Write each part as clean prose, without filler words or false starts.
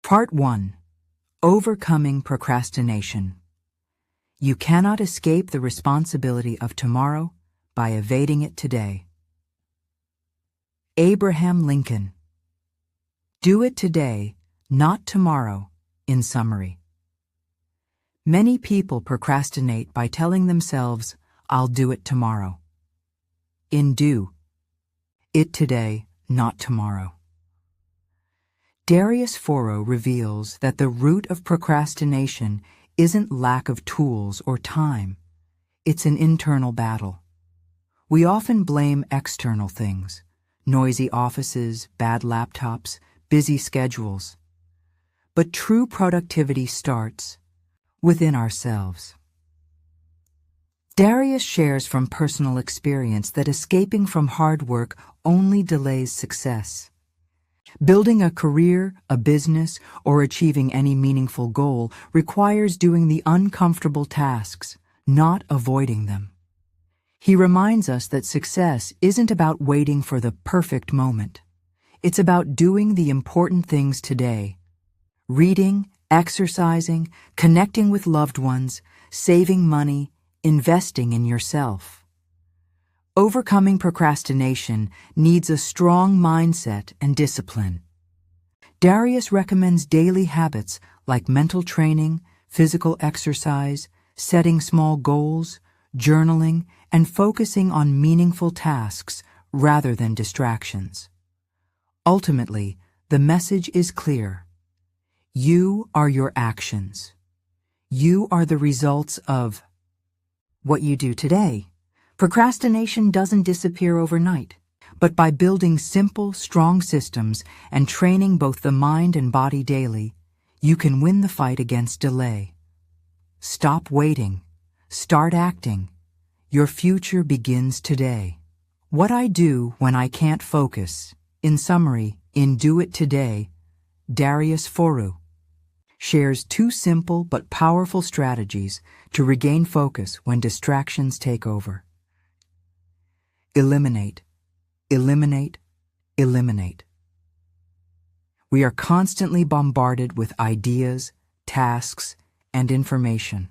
Part 1. Overcoming Procrastination. You cannot escape the responsibility of tomorrow by evading it today. Abraham Lincoln. Do it today, not tomorrow, in summary. Many people procrastinate by telling themselves, I'll do it tomorrow. In do it today, not tomorrow. Darius Foro reveals that the root of procrastination isn't lack of tools or time. It's an internal battle. We often blame external things, noisy offices, bad laptops, busy schedules. But true productivity starts within ourselves. Darius shares from personal experience that escaping from hard work only delays success. Building a career, a business, or achieving any meaningful goal requires doing the uncomfortable tasks, not avoiding them. He reminds us that success isn't about waiting for the perfect moment. It's about doing the important things today. Reading, exercising, connecting with loved ones, saving money, investing in yourself. Overcoming procrastination needs a strong mindset and discipline. Darius recommends daily habits like mental training, physical exercise, setting small goals, journaling, and focusing on meaningful tasks rather than distractions. Ultimately, the message is clear. You are your actions. You are the results of what you do today. Procrastination doesn't disappear overnight, but by building simple, strong systems and training both the mind and body daily, you can win the fight against delay. Stop waiting. Start acting. Your future begins today. What I do when I can't focus. In summary, in Do It Today, Darius Foro shares two simple but powerful strategies to regain focus when distractions take over. Eliminate, eliminate, eliminate. We are constantly bombarded with ideas, tasks, and information.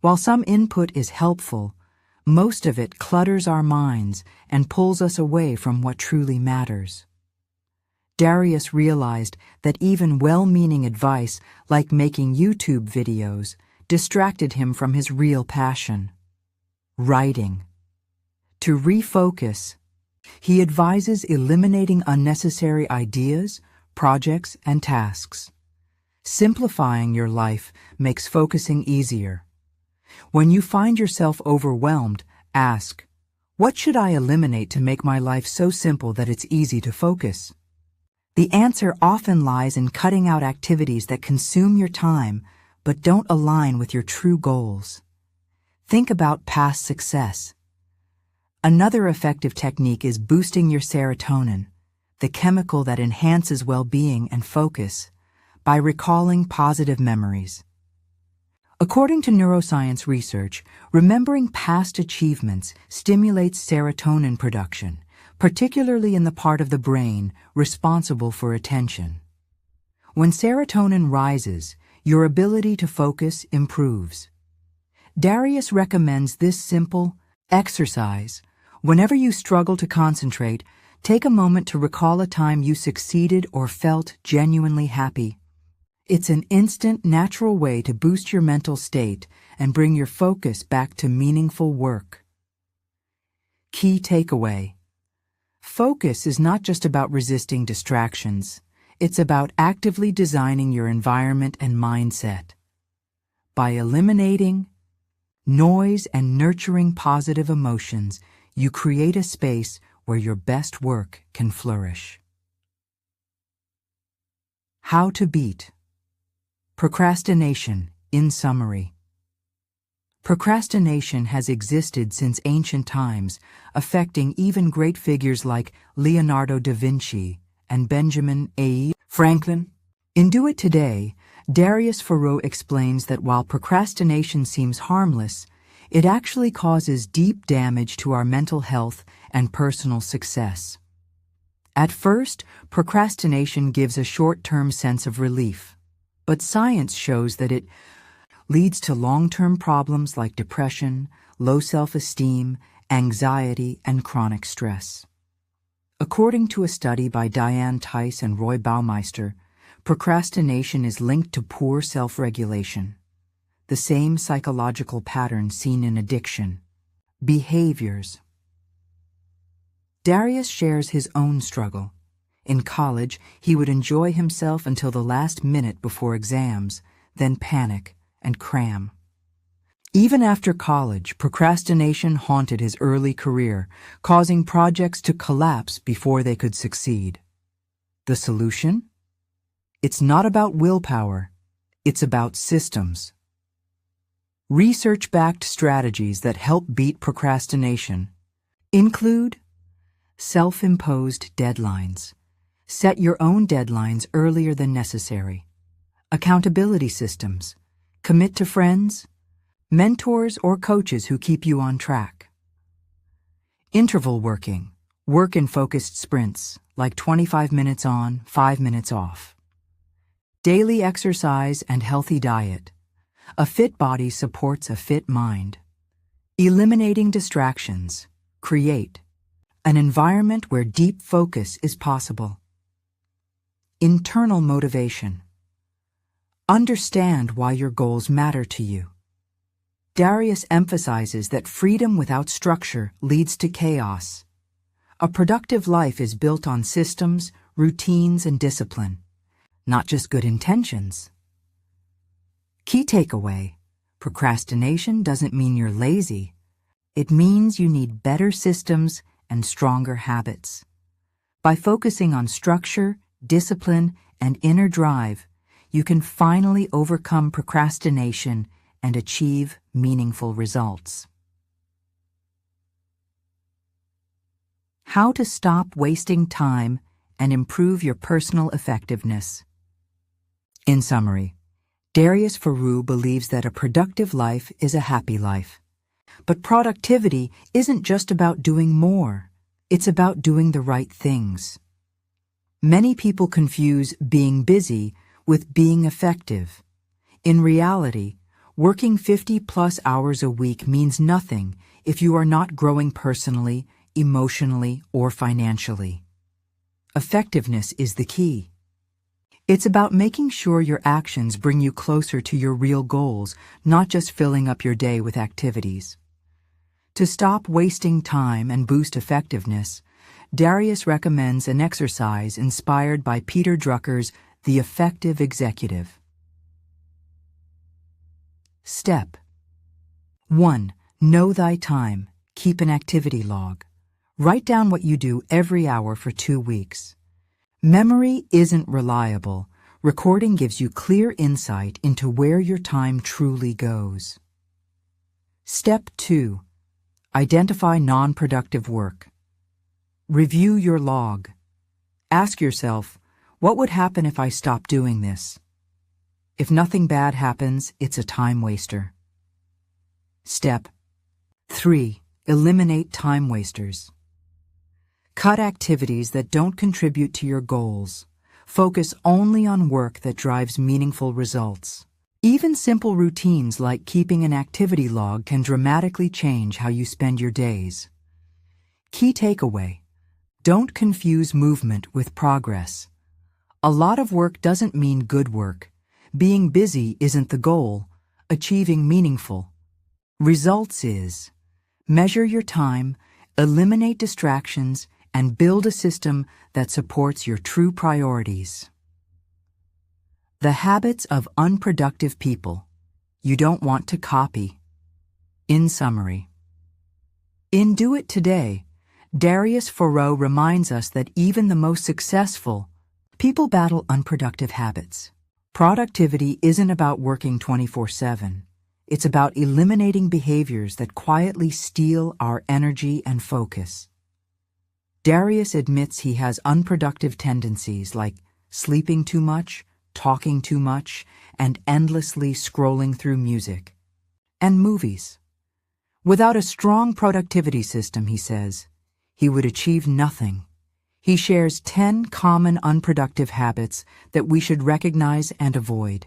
While some input is helpful, most of it clutters our minds and pulls us away from what truly matters. Darius realized that even well-meaning advice like making YouTube videos distracted him from his real passion, writing. To refocus, he advises eliminating unnecessary ideas, projects, and tasks. Simplifying your life makes focusing easier. When you find yourself overwhelmed, ask, what should I eliminate to make my life so simple that it's easy to focus? The answer often lies in cutting out activities that consume your time but don't align with your true goals. Think about past success. Another effective technique is boosting your serotonin, the chemical that enhances well-being and focus, by recalling positive memories. According to neuroscience research, remembering past achievements stimulates serotonin production, particularly in the part of the brain responsible for attention. When serotonin rises, your ability to focus improves. Darius recommends this simple exercise. Whenever you struggle to concentrate, take a moment to recall a time you succeeded or felt genuinely happy. It's an instant, natural way to boost your mental state and bring your focus back to meaningful work. Key takeaway. Focus is not just about resisting distractions. It's about actively designing your environment and mindset. By eliminating noise and nurturing positive emotions, you create a space where your best work can flourish. How to beat procrastination, in summary. Procrastination has existed since ancient times, affecting even great figures like Leonardo da Vinci and Benjamin A. Franklin. In Do It Today, Darius Foro explains that while procrastination seems harmless, it actually causes deep damage to our mental health and personal success. At first, procrastination gives a short-term sense of relief, but science shows that it leads to long-term problems like depression, low self-esteem, anxiety, and chronic stress. According to a study by Diane Tice and Roy Baumeister, procrastination is linked to poor self-regulation, the same psychological pattern seen in addiction. Behaviors. Darius shares his own struggle. In college, he would enjoy himself until the last minute before exams, then panic and cram. Even after college, procrastination haunted his early career, causing projects to collapse before they could succeed. The solution? It's not about willpower, it's about systems. Research-backed strategies that help beat procrastination include self-imposed deadlines. Set your own deadlines earlier than necessary. Accountability systems. Commit to friends, mentors, or coaches who keep you on track. Interval working. Work in focused sprints, like 25 minutes on, 5 minutes off. Daily exercise and healthy diet. A fit body supports a fit mind. Eliminating distractions. Create an environment where deep focus is possible. Internal motivation. Understand why your goals matter to you. Darius emphasizes that freedom without structure leads to chaos. A productive life is built on systems, routines, and discipline, not just good intentions. Key takeaway: procrastination doesn't mean you're lazy. It means you need better systems and stronger habits. By focusing on structure, discipline, and inner drive, you can finally overcome procrastination and achieve meaningful results. How to stop wasting time and improve your personal effectiveness. In summary, Darius Faroo believes that a productive life is a happy life. But productivity isn't just about doing more. It's about doing the right things. Many people confuse being busy with being effective. In reality, working 50+ hours a week means nothing if you are not growing personally, emotionally, or financially. Effectiveness is the key. It's about making sure your actions bring you closer to your real goals, not just filling up your day with activities. To stop wasting time and boost effectiveness, Darius recommends an exercise inspired by Peter Drucker's The Effective Executive. Step 1. Know thy time. Keep an activity log. Write down what you do every hour for 2 weeks. Memory isn't reliable. Recording gives you clear insight into where your time truly goes. Step 2. Identify non-productive work. Review your log. Ask yourself, what would happen if I stopped doing this? If nothing bad happens, it's a time waster. Step 3. Eliminate time wasters. Cut activities that don't contribute to your goals. Focus only on work that drives meaningful results. Even simple routines like keeping an activity log can dramatically change how you spend your days. Key takeaway: don't confuse movement with progress. A lot of work doesn't mean good work. Being busy isn't the goal. Achieving meaningful results is. Measure your time, eliminate distractions, and build a system that supports your true priorities. The habits of unproductive people you don't want to copy. In summary, in Do It Today, Darius Faroo reminds us that even the most successful people battle unproductive habits. Productivity isn't about working 24/7. It's about eliminating behaviors that quietly steal our energy and focus. Darius admits he has unproductive tendencies like sleeping too much, talking too much, and endlessly scrolling through music and movies. Without a strong productivity system, he says, he would achieve nothing. He shares 10 common unproductive habits that we should recognize and avoid.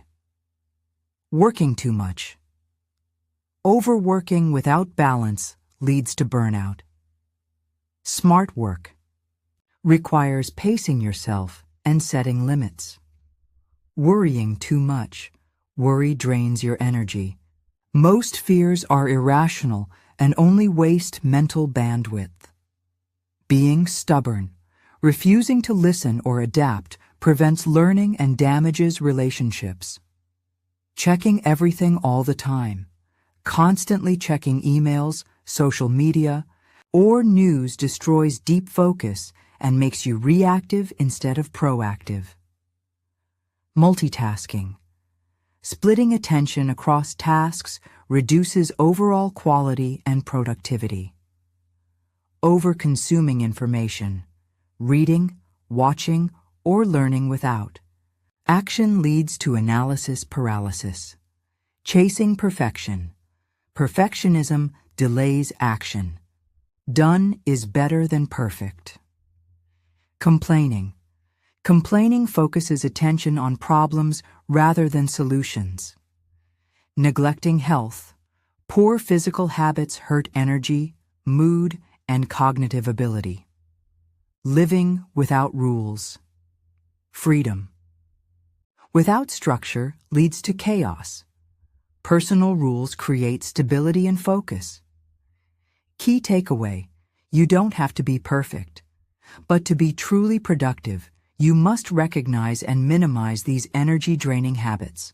Working too much. Overworking without balance leads to burnout. Smart work requires pacing yourself and setting limits. Worrying too much. Worry drains your energy. Most fears are irrational and only waste mental bandwidth. Being stubborn. Refusing to listen or adapt prevents learning and damages relationships. Checking everything all the time. Constantly checking emails, social media, or news destroys deep focus and makes you reactive instead of proactive. Multitasking. Splitting attention across tasks reduces overall quality and productivity. Over-consuming information. Reading, watching, or learning without. Action leads to analysis paralysis. Chasing perfection. Perfectionism delays action. Done is better than perfect. Complaining. Complaining focuses attention on problems rather than solutions. Neglecting health. Poor physical habits hurt energy, mood, and cognitive ability. Living without rules. Freedom. Without structure leads to chaos. Personal rules create stability and focus. Key takeaway: you don't have to be perfect. But to be truly productive, you must recognize and minimize these energy-draining habits.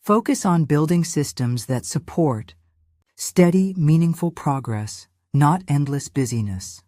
Focus on building systems that support steady, meaningful progress, not endless busyness.